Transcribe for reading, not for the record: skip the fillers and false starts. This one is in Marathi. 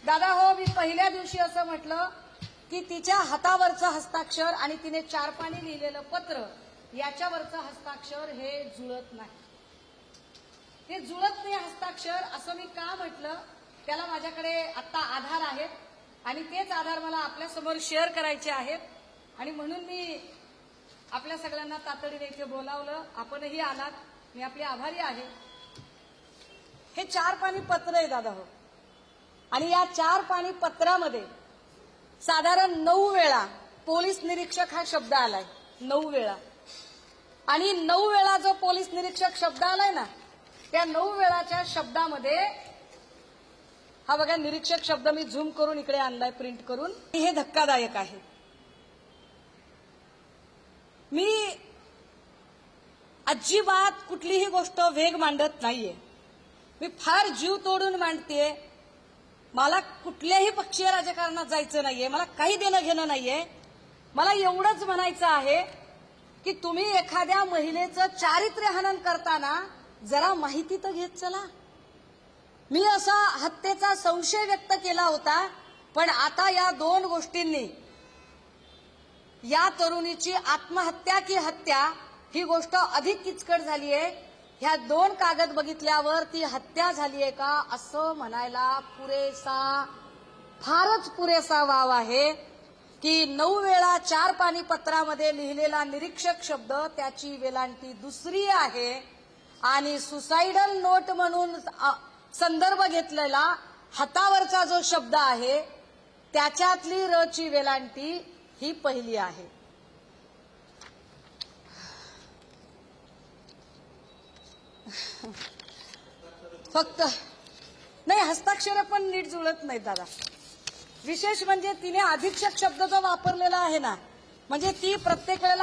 दादा हो, मी पहिल्या दिवशी असं म्हटलं की तिच्या हातावरचं हस्ताक्षर आणि तिने 4 पानी लिहिलेलं पत्र याच्यावरचं हस्ताक्षर हे जुळत नाही. हे जुळत नाही हस्ताक्षर असं मी का म्हटलं, त्याला माझ्याकडे आता आधार आहेत आणि तेच आधार मला आपल्या समोर शेअर करायचे आहेत आणि म्हणून मी आपल्या सगळ्यांना तातडीने इथे बोलावलं. आपणही आलात, मी आपले आभारी आहे. हे 4 पानी पत्र आहे दादा हो, आणि या 4 पानी पत्रामध्ये साधारण 9 वेळा पोलीस निरीक्षक हा शब्द आलाय. 9 वेळा. आणि 9 वेळा जो पोलीस निरीक्षक शब्द आलाय ना, त्या 9 वेळाच्या शब्दामध्ये हा बघा निरीक्षक शब्द मी झूम करून इकडे आणलाय प्रिंट करून. हे धक्कादायक आहे. मी अजिबात कुठलीही गोष्ट वेग मांडत नाहीये. मी फार जीव तोडून मांडतेय. मला कुठल्याही पक्षीय राजकारणात जायचं नाहीये. मला काही देणं घेणं नाहीये. मला एवढंच म्हणायचं आहे की तुम्ही एखाद्या महिलेचं चारित्र्यहनन करताना जरा माहिती तर घेत चला. मी असा हत्येचा संशय व्यक्त केला होता, पण आता या 2 गोष्टींनी, या तरुणीची आत्महत्या की हत्या ही गोष्ट अधिक किचकट झाली आहे. ह्या 2 कागद बघितल्यावर ती हत्या झाली आहे का असं म्हणायला फारच पुरेसा वाव आहे की 9 वेळा 4 पानी पत्रामध्ये लिहिलेला निरीक्षक शब्द त्याची वेलांटी दुसरी आहे आणि सुसाइडल नोट म्हणून संदर्भ घेतलेला हातावरचा जो शब्द आहे त्याच्यातली रची वेलांटी ही पहिली आहे. फक्त नाही, हस्ताक्षर पण नीट जुळत नाहीत दादा. विशेष म्हणजे तिने अधीक्षक शब्द जो वापरलेला आहे ना, म्हणजे ती प्रत्येक वेळेला